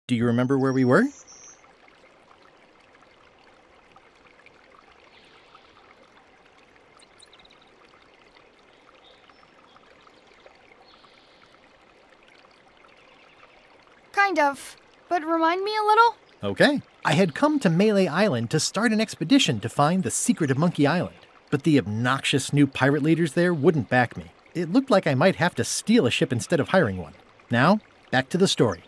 Do you remember where we were? Kind of. But remind me a little? Okay. I had come to Melee Island to start an expedition to find the secret of Monkey Island. But the obnoxious new pirate leaders there wouldn't back me. It looked like I might have to steal a ship instead of hiring one. Now, back to the story.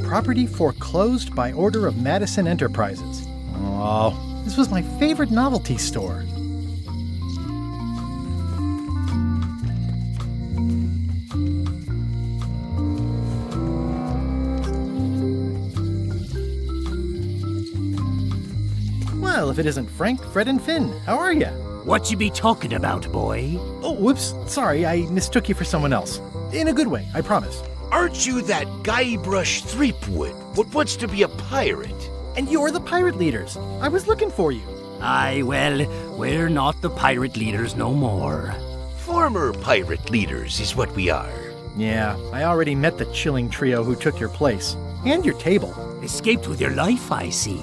Property foreclosed by order of Madison Enterprises. Oh, this was my favorite novelty store. Well, if it isn't Frank, Fred, and Finn, how are ya? What you be talking about, boy? Oh, whoops, sorry, I mistook you for someone else. In a good way, I promise. Aren't you that Guybrush Threepwood? What wants to be a pirate? And you're the pirate leaders. I was looking for you. Aye, well, we're not the pirate leaders no more. Former pirate leaders is what we are. Yeah, I already met the chilling trio who took your place. And your table. Escaped with your life, I see.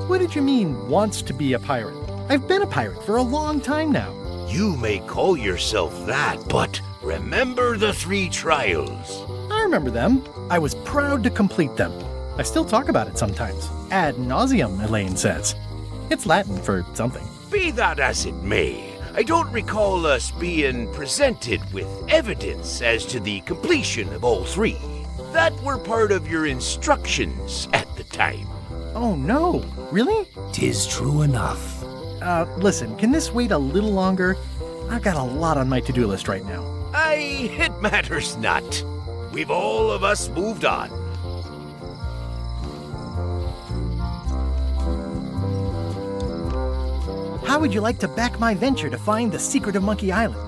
What did you mean, wants to be a pirate? I've been a pirate for a long time now. You may call yourself that, but remember the 3 trials. I remember them. I was proud to complete them. I still talk about it sometimes. Ad nauseum, Elaine says. It's Latin for something. Be that as it may, I don't recall us being presented with evidence as to the completion of all 3. That were part of your instructions at the time. Oh no, really? 'Tis true enough. Listen, can this wait a little longer? I've got a lot on my to-do list right now. It matters not. We've all of us moved on. How would you like to back my venture to find the secret of Monkey Island?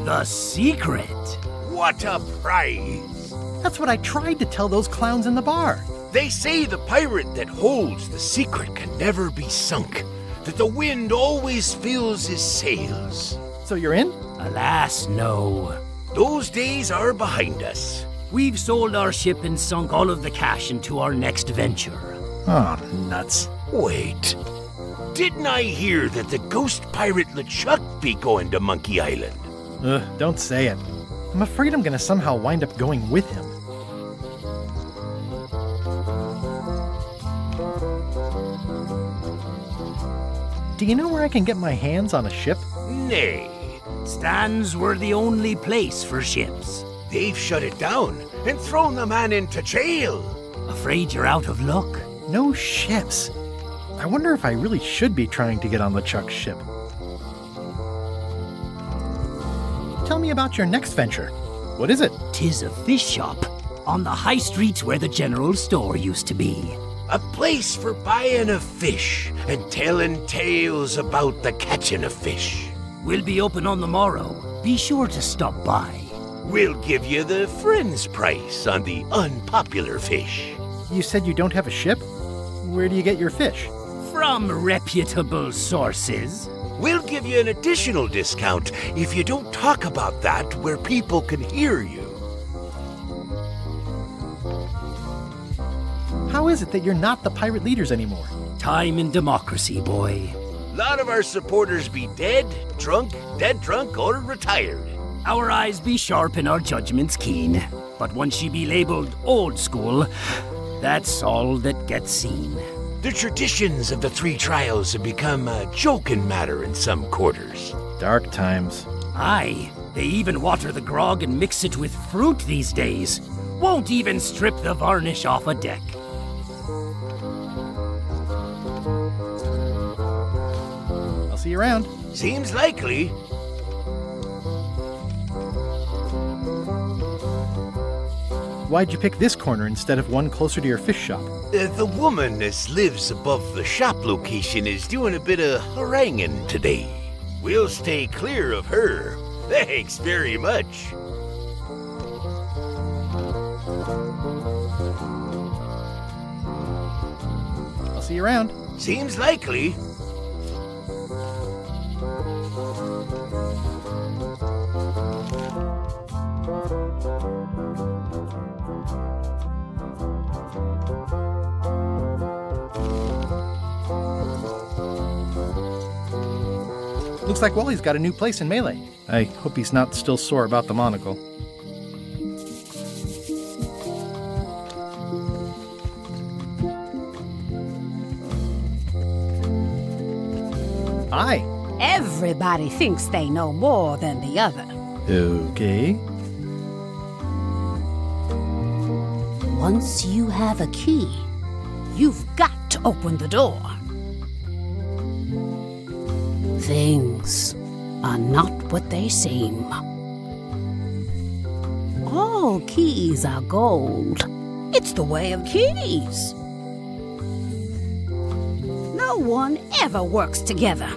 The secret? What a prize! That's what I tried to tell those clowns in the bar. They say the pirate that holds the secret can never be sunk, that the wind always fills his sails. So you're in? Alas, no. Those days are behind us. We've sold our ship and sunk all of the cash into our next venture. Oh, nuts. Wait. Didn't I hear that the ghost pirate LeChuck be going to Monkey Island? Don't say it. I'm afraid I'm gonna somehow wind up going with him. Do you know where I can get my hands on a ship? Nay. Stands were the only place for ships. They've shut it down and thrown the man into jail. Afraid you're out of luck? No ships. I wonder if I really should be trying to get on LeChuck's ship. Tell me about your next venture. What is it? 'Tis a fish shop on the high street where the general store used to be. A place for buying of fish and telling tales about the catching of fish. We'll be open on the morrow. Be sure to stop by. We'll give you the friend's price on the unpopular fish. You said you don't have a ship? Where do you get your fish? From reputable sources. We'll give you an additional discount if you don't talk about that where people can hear you. How is it that you're not the pirate leaders anymore? Time and democracy, boy. A lot of our supporters be dead drunk, or retired. Our eyes be sharp and our judgments keen. But once ye be labeled old school, that's all that gets seen. The traditions of the 3 trials have become a joking matter in some quarters. Dark times. Aye, they even water the grog and mix it with fruit these days. Won't even strip the varnish off a deck. I'll see you around. Seems likely. Why'd you pick this corner instead of one closer to your fish shop? The woman that lives above the shop location is doing a bit of haranguing today. We'll stay clear of her. Thanks very much. I'll see you around. Seems likely. Looks like Wally's got a new place in Melee. I hope he's not still sore about the monocle. Hi. Everybody thinks they know more than the other. Okay. Once you have a key, you've got to open the door. Things are not what they seem. All keys are gold. It's the way of keys. No one ever works together.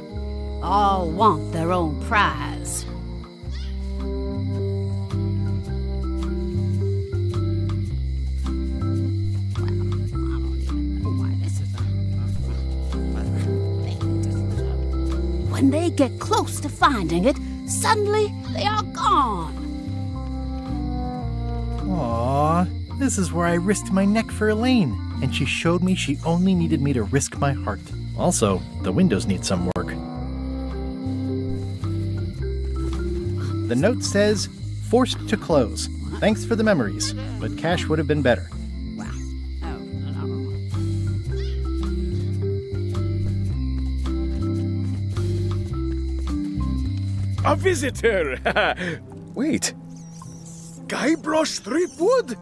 All want their own prize. When they get close to finding it, suddenly they are gone. Aww, this is where I risked my neck for Elaine, and she showed me she only needed me to risk my heart. Also, the windows need some work. The note says, forced to close. Thanks for the memories, but cash would have been better. A visitor! Wait. Guybrush Threepwood?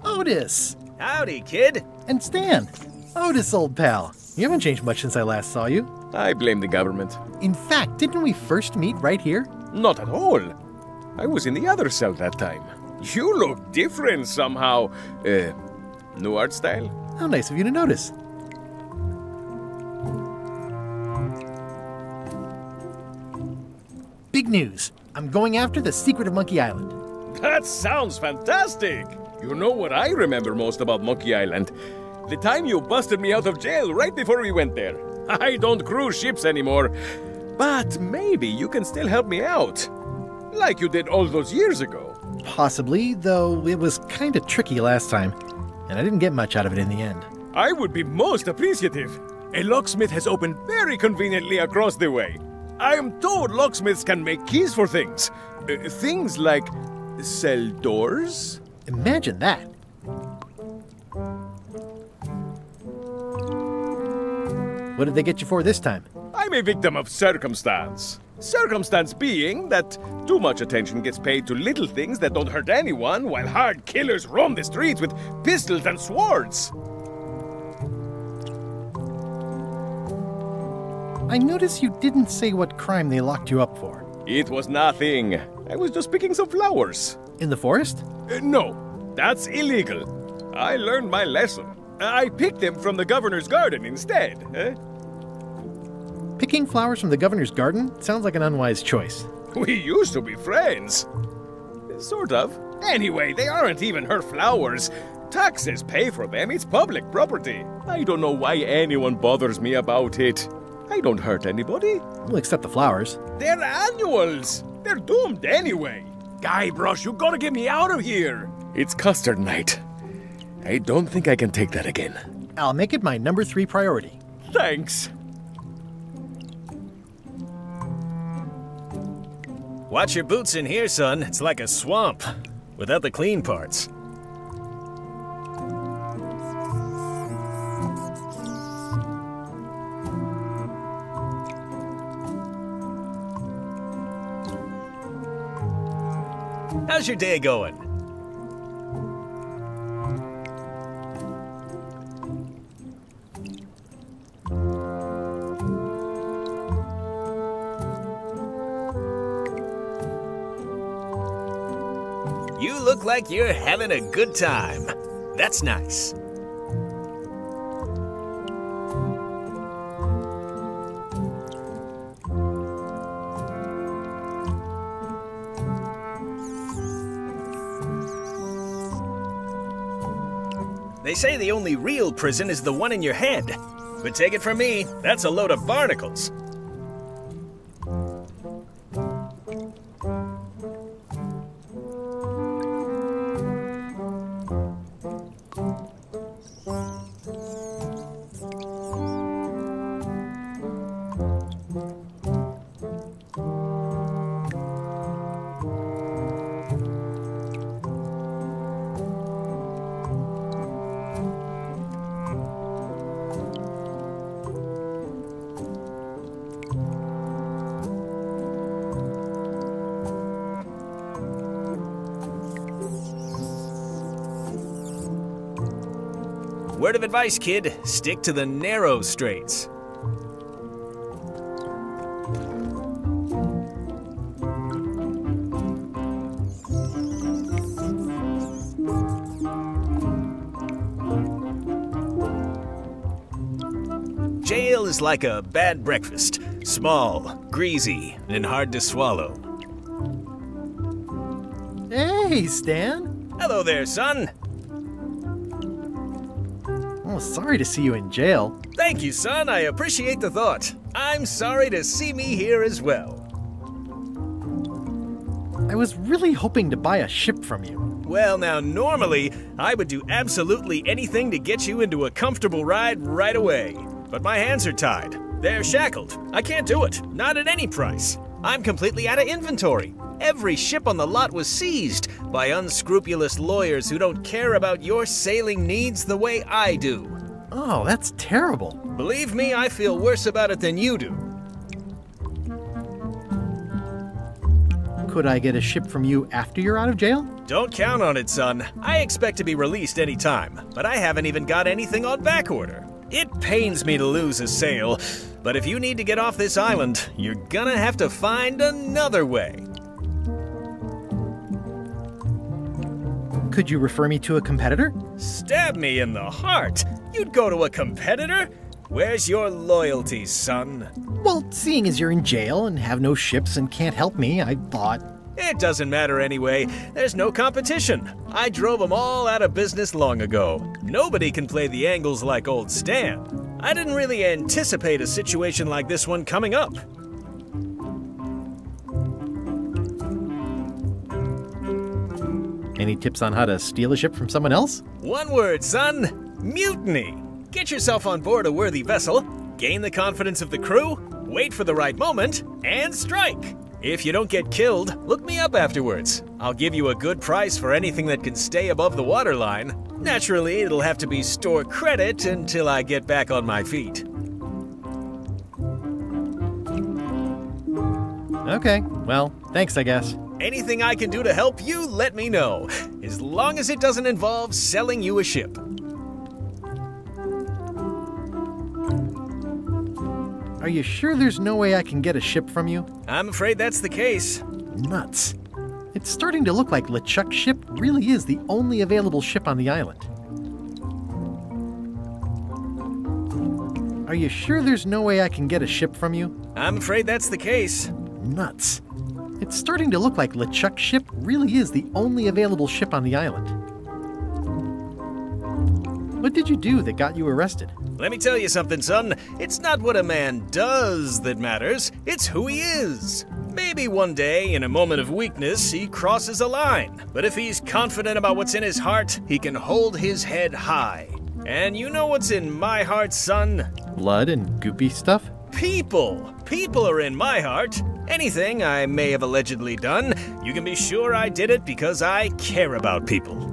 Otis! Howdy, kid. And Stan. Otis, old pal. You haven't changed much since I last saw you. I blame the government. In fact, didn't we first meet right here? Not at all. I was in the other cell that time. You look different somehow. New art style? How nice of you to notice. Big news. I'm going after the secret of Monkey Island. That sounds fantastic! You know what I remember most about Monkey Island? The time you busted me out of jail right before we went there. I don't cruise ships anymore. But maybe you can still help me out. Like you did all those years ago. Possibly, though it was kinda tricky last time. And I didn't get much out of it in the end. I would be most appreciative. A locksmith has opened very conveniently across the way. I am told locksmiths can make keys for things. Things like cell doors? Imagine that. What did they get you for this time? I'm a victim of circumstance. Circumstance being that too much attention gets paid to little things that don't hurt anyone, while hard killers roam the streets with pistols and swords. I noticed you didn't say what crime they locked you up for. It was nothing. I was just picking some flowers. In the forest? No, that's illegal. I learned my lesson. I picked them from the governor's garden instead. Picking flowers from the governor's garden sounds like an unwise choice. We used to be friends. Sort of. Anyway, they aren't even her flowers. Taxes pay for them. It's public property. I don't know why anyone bothers me about it. I don't hurt anybody. We'll accept the flowers. They're annuals. They're doomed anyway. Guybrush, you gotta get me out of here. It's custard night. I don't think I can take that again. I'll make it my number 3 priority. Thanks. Watch your boots in here, son. It's like a swamp, without the clean parts. How's your day going? You look like you're having a good time. That's nice. They say the only real prison is the one in your head. But take it from me, that's a load of barnacles. Word of advice, kid, stick to the narrow straights. Jail is like a bad breakfast. Small, greasy, and hard to swallow. Hey, Stan. Hello there, son. Oh, sorry to see you in jail. Thank you, son. I appreciate the thought. I'm sorry to see me here as well. I was really hoping to buy a ship from you. Well, now, normally, I would do absolutely anything to get you into a comfortable ride right away. But my hands are tied. They're shackled. I can't do it. Not at any price. I'm completely out of inventory. Every ship on the lot was seized by unscrupulous lawyers who don't care about your sailing needs the way I do. Oh, that's terrible. Believe me, I feel worse about it than you do. Could I get a ship from you after you're out of jail? Don't count on it, son. I expect to be released any time, but I haven't even got anything on back order. It pains me to lose a sale, but if you need to get off this island, you're gonna have to find another way. Could you refer me to a competitor? Stab me in the heart. You'd go to a competitor? Where's your loyalty, son? Well, seeing as you're in jail and have no ships and can't help me, I thought... It doesn't matter anyway. There's no competition. I drove them all out of business long ago. Nobody can play the angles like old Stan. I didn't really anticipate a situation like this one coming up. Any tips on how to steal a ship from someone else? One word, son. Mutiny. Get yourself on board a worthy vessel, gain the confidence of the crew, wait for the right moment, and strike. If you don't get killed, look me up afterwards. I'll give you a good price for anything that can stay above the waterline. Naturally, it'll have to be store credit until I get back on my feet. Okay, well, thanks, I guess. Anything I can do to help you, let me know. As long as it doesn't involve selling you a ship. Are you sure there's no way I can get a ship from you? I'm afraid that's the case. Nuts. It's starting to look like LeChuck's ship really is the only available ship on the island. Are you sure there's no way I can get a ship from you? I'm afraid that's the case. Nuts. It's starting to look like LeChuck's ship really is the only available ship on the island. What did you do that got you arrested? Let me tell you something, son. It's not what a man does that matters, it's who he is. Maybe one day, in a moment of weakness, he crosses a line. But if he's confident about what's in his heart, he can hold his head high. And you know what's in my heart, son? Blood and goopy stuff? People! People are in my heart. Anything I may have allegedly done, you can be sure I did it because I care about people.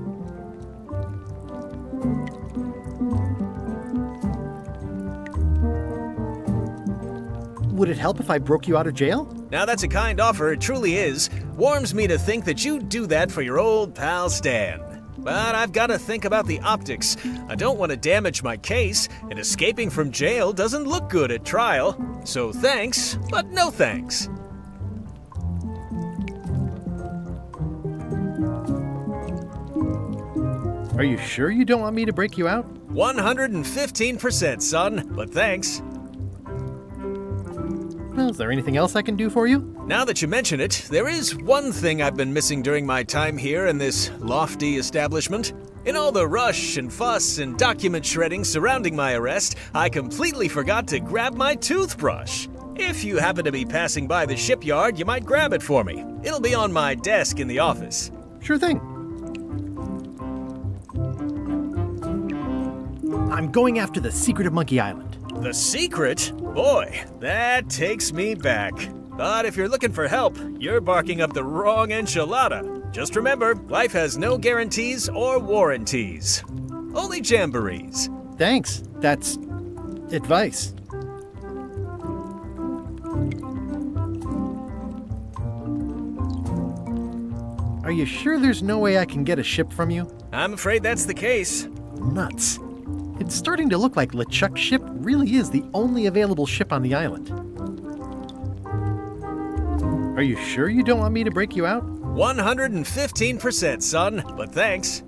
Would it help if I broke you out of jail? Now that's a kind offer, it truly is. Warms me to think that you'd do that for your old pal Stan. But I've got to think about the optics. I don't want to damage my case, and escaping from jail doesn't look good at trial. So thanks, but no thanks. Are you sure you don't want me to break you out? 115%, son, but thanks. Well, is there anything else I can do for you? Now that you mention it, there is one thing I've been missing during my time here in this lofty establishment. In all the rush and fuss and document shredding surrounding my arrest, I completely forgot to grab my toothbrush. If you happen to be passing by the shipyard, you might grab it for me. It'll be on my desk in the office. Sure thing. I'm going after the secret of Monkey Island. The secret? Boy, that takes me back. But if you're looking for help, you're barking up the wrong enchilada. Just remember, life has no guarantees or warranties. Only jamborees. Thanks. That's advice. Are you sure there's no way I can get a ship from you? I'm afraid that's the case. Nuts. It's starting to look like LeChuck's ship really is the only available ship on the island. Are you sure you don't want me to break you out? 115%, son, but thanks.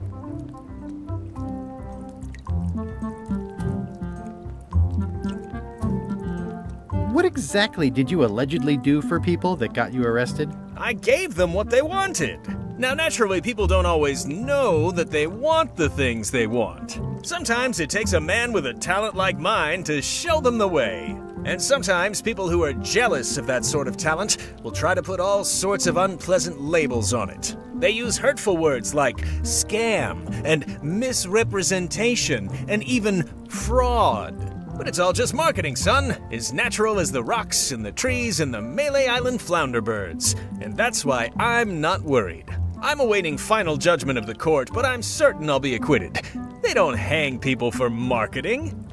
What exactly did you allegedly do for people that got you arrested? I gave them what they wanted. Now, naturally, people don't always know that they want the things they want. Sometimes it takes a man with a talent like mine to show them the way. And sometimes people who are jealous of that sort of talent will try to put all sorts of unpleasant labels on it. They use hurtful words like scam and misrepresentation and even fraud. But it's all just marketing, son. As natural as the rocks and the trees and the Melee Island flounder birds. And that's why I'm not worried. I'm awaiting final judgment of the court, but I'm certain I'll be acquitted. They don't hang people for marketing.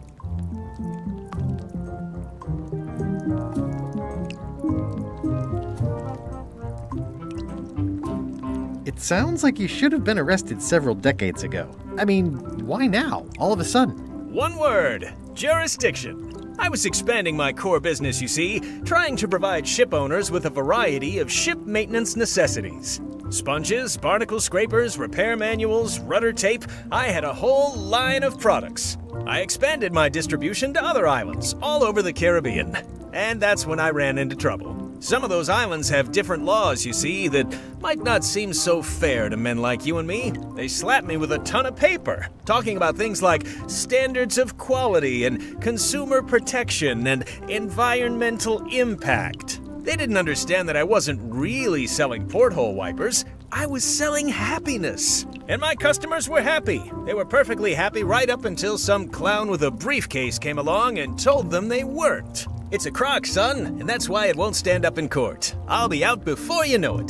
Sounds like you should have been arrested several decades ago. I mean, why now, all of a sudden? One word: jurisdiction. I was expanding my core business, you see, trying to provide ship owners with a variety of ship maintenance necessities. Sponges, barnacle scrapers, repair manuals, rudder tape. I had a whole line of products. I expanded my distribution to other islands all over the Caribbean. And that's when I ran into trouble. Some of those islands have different laws, you see, that might not seem so fair to men like you and me. They slapped me with a ton of paper, talking about things like standards of quality and consumer protection and environmental impact. They didn't understand that I wasn't really selling porthole wipers. I was selling happiness. And my customers were happy. They were perfectly happy right up until some clown with a briefcase came along and told them they weren't. It's a crock, son, and that's why it won't stand up in court. I'll be out before you know it.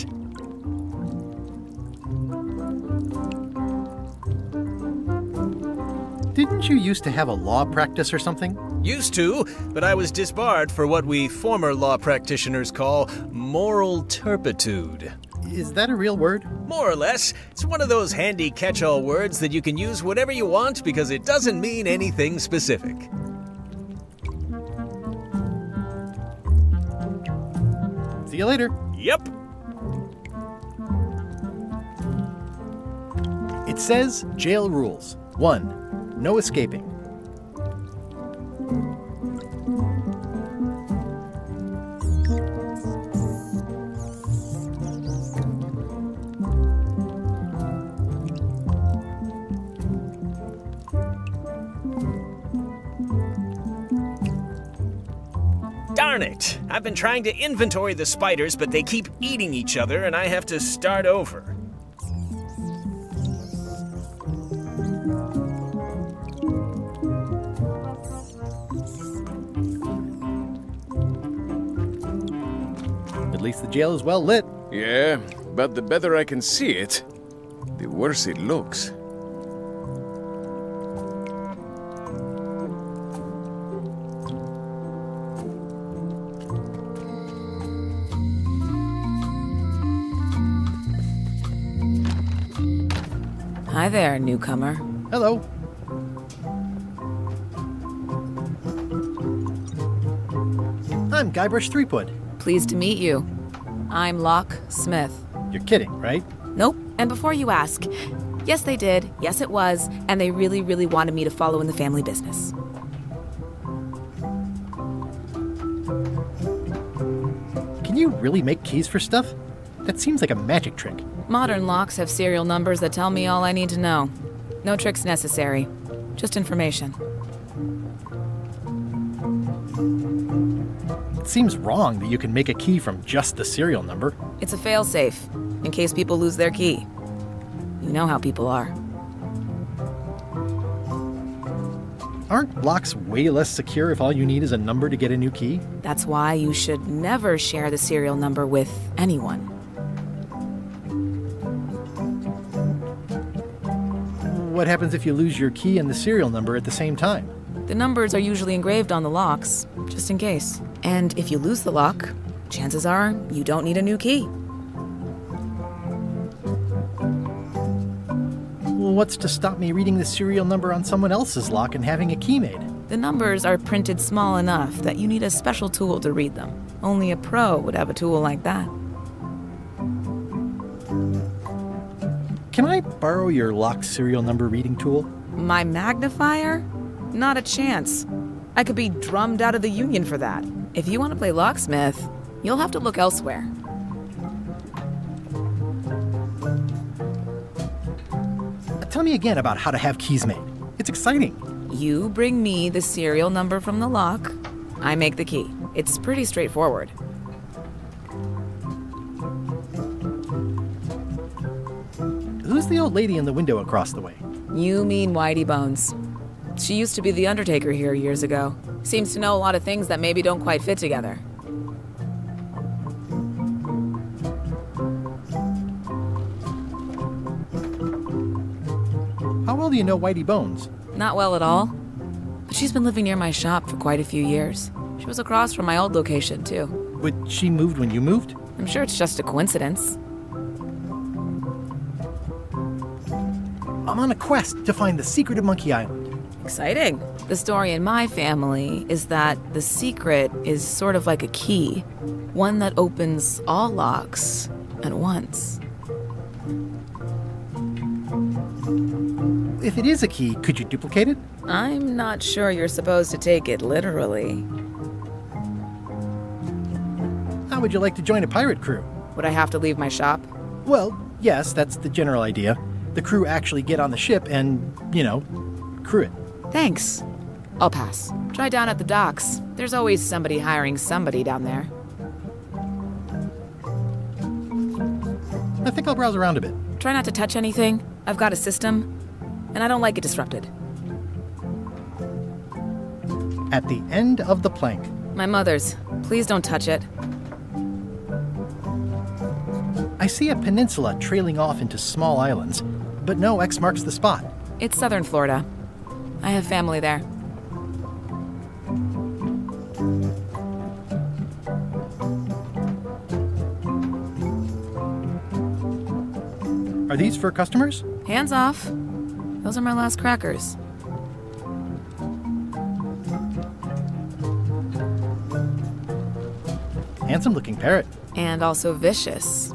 Didn't you used to have a law practice or something? Used to, but I was disbarred for what we former law practitioners call moral turpitude. Is that a real word? More or less. It's one of those handy catch-all words that you can use whatever you want because it doesn't mean anything specific. See you later. Yep. It says jail rules. 1. No escaping. Darn it! I've been trying to inventory the spiders, but they keep eating each other, and I have to start over. At least the jail is well lit. Yeah, but the better I can see it, the worse it looks. Hi there, newcomer. Hello. I'm Guybrush Threepwood. Pleased to meet you. I'm Locke Smith. You're kidding, right? Nope. And before you ask, yes they did, yes it was, and they really, really wanted me to follow in the family business. Can you really make keys for stuff? That seems like a magic trick. Modern locks have serial numbers that tell me all I need to know. No tricks necessary. Just information. It seems wrong that you can make a key from just the serial number. It's a fail-safe, in case people lose their key. You know how people are. Aren't locks way less secure if all you need is a number to get a new key? That's why you should never share the serial number with anyone. What happens if you lose your key and the serial number at the same time? The numbers are usually engraved on the locks, just in case. And if you lose the lock, chances are you don't need a new key. Well, what's to stop me reading the serial number on someone else's lock and having a key made? The numbers are printed small enough that you need a special tool to read them. Only a pro would have a tool like that. Can I borrow your lock serial number reading tool? My magnifier? Not a chance. I could be drummed out of the union for that. If you want to play locksmith, you'll have to look elsewhere. Tell me again about how to have keys made. It's exciting. You bring me the serial number from the lock, I make the key. It's pretty straightforward. Who's the old lady in the window across the way? You mean Whitey Bones. She used to be the undertaker here years ago. Seems to know a lot of things that maybe don't quite fit together. How well do you know Whitey Bones? Not well at all. But she's been living near my shop for quite a few years. She was across from my old location, too. But she moved when you moved? I'm sure it's just a coincidence. I'm on a quest to find the secret of Monkey Island. Exciting. The story in my family is that the secret is sort of like a key, one that opens all locks at once. If it is a key, could you duplicate it? I'm not sure you're supposed to take it literally. How would you like to join a pirate crew? Would I have to leave my shop? Well, yes, that's the general idea. The crew actually get on the ship and, crew it. Thanks. I'll pass. Try down at the docks. There's always somebody hiring somebody down there. I think I'll browse around a bit. Try not to touch anything. I've got a system, and I don't like it disrupted. At the end of the plank. My mother's. Please don't touch it. I see a peninsula trailing off into small islands, but no X marks the spot. It's southern Florida. I have family there. Are these for customers? Hands off. Those are my last crackers. Handsome looking parrot. And also vicious.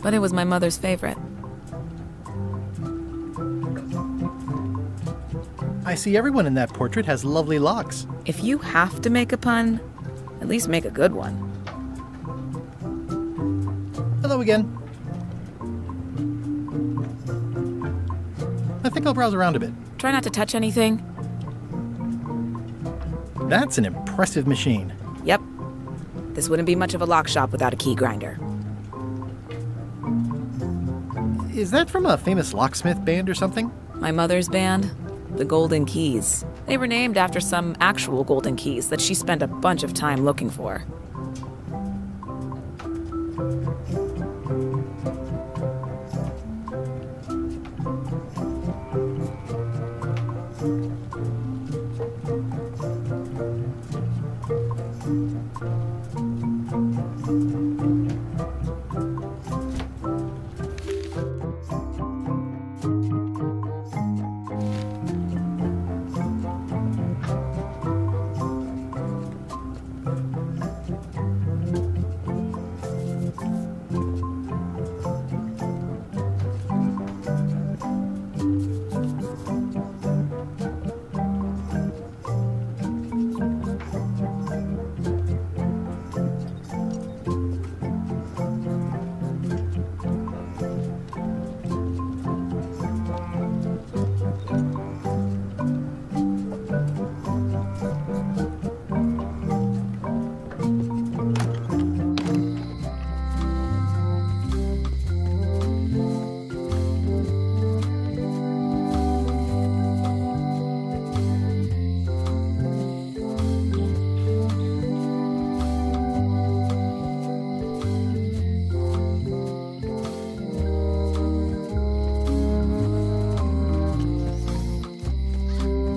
But it was my mother's favorite. I see everyone in that portrait has lovely locks. If you have to make a pun, at least make a good one. Hello again. I think I'll browse around a bit. Try not to touch anything. That's an impressive machine. Yep. This wouldn't be much of a lock shop without a key grinder. Is that from a famous locksmith band or something? My mother's band, the Golden Keys. They were named after some actual golden keys that she spent a bunch of time looking for.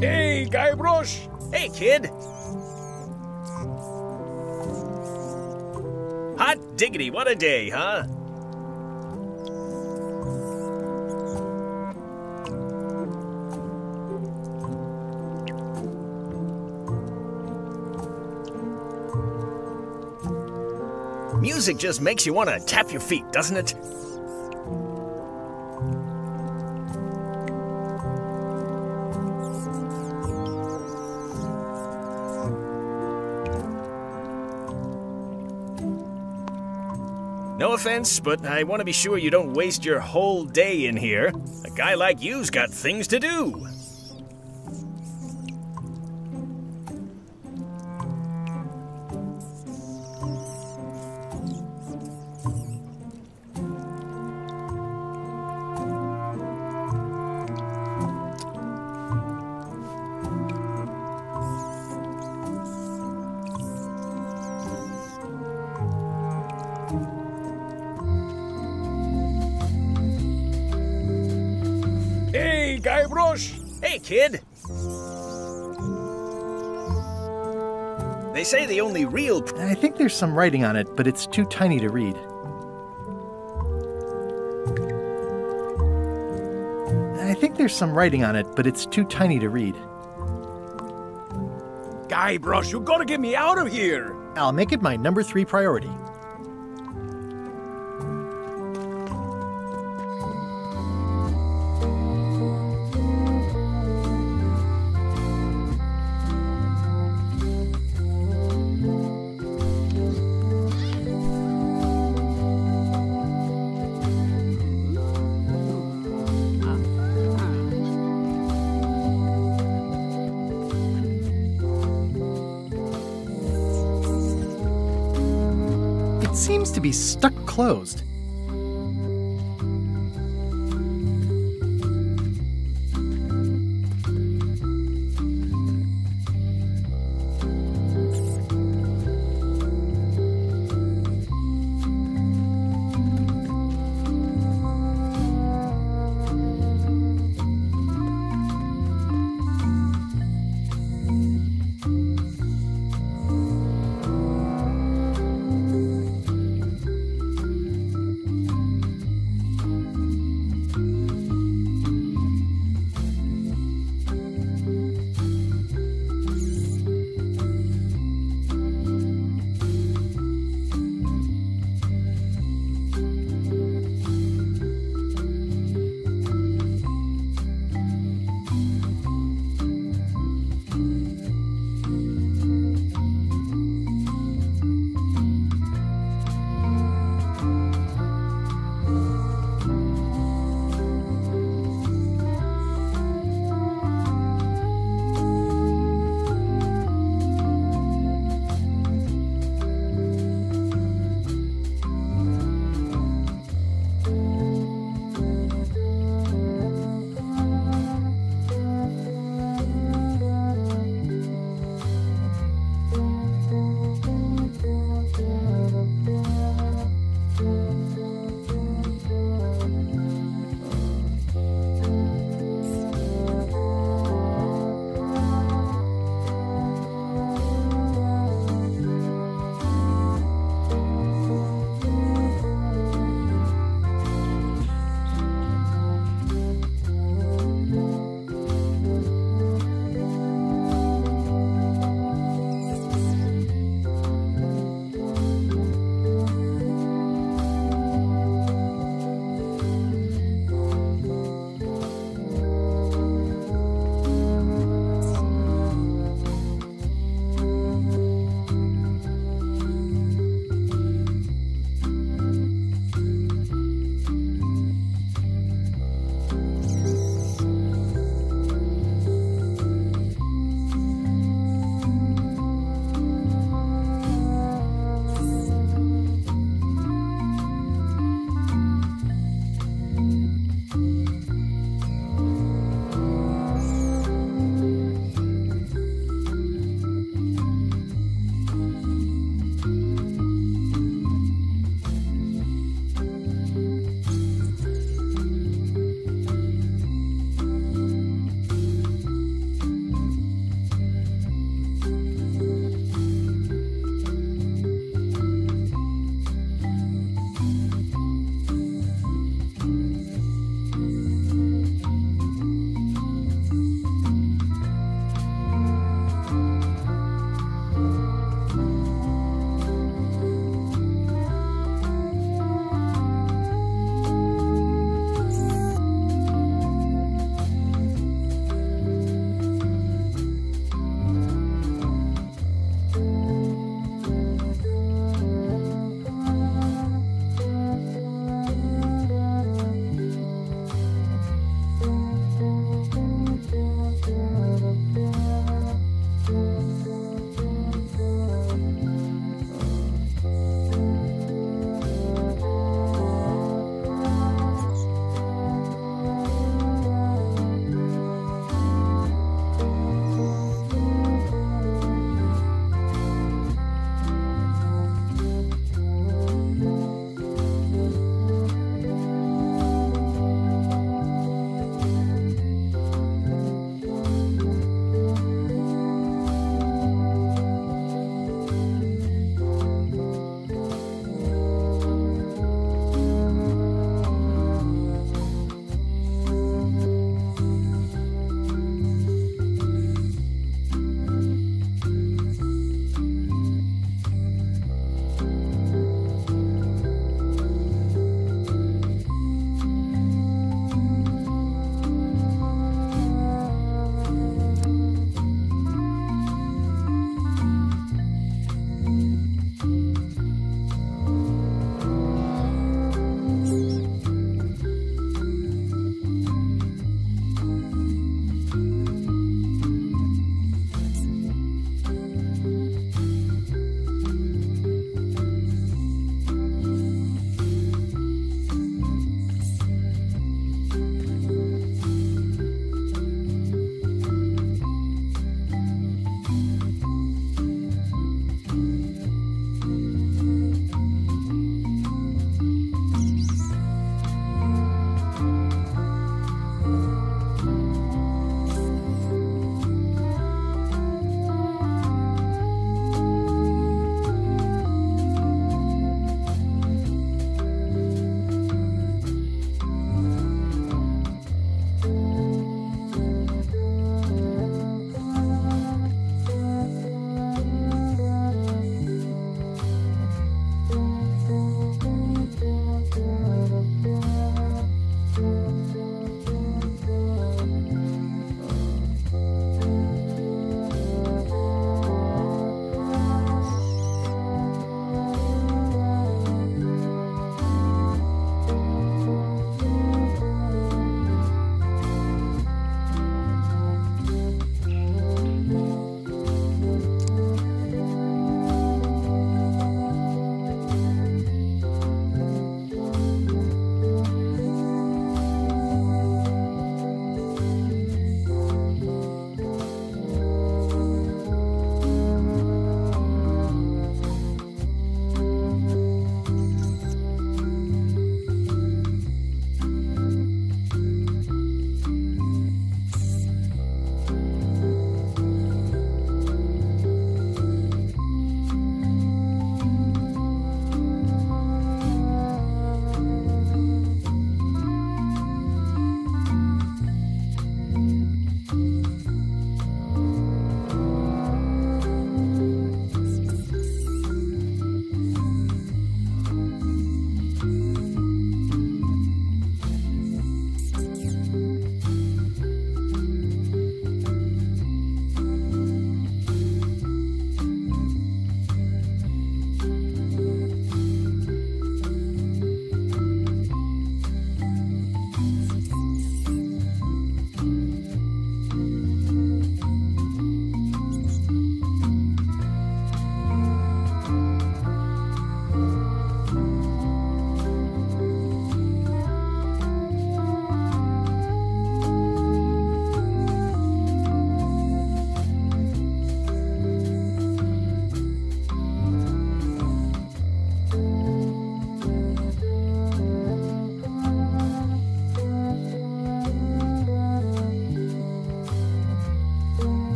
Hey, Guybrush! Hey, kid! Hot diggity, what a day, huh? Music just makes you want to tap your feet, doesn't it? No offense, but I want to be sure you don't waste your whole day in here. A guy like you's got things to do. Hey, Guybrush! Hey, kid! They say the only real... I think there's some writing on it, but it's too tiny to read. there's some writing on it, but it's too tiny to read. Guybrush, you gotta get me out of here! I'll make it my number 3 priority. It seems to be stuck closed.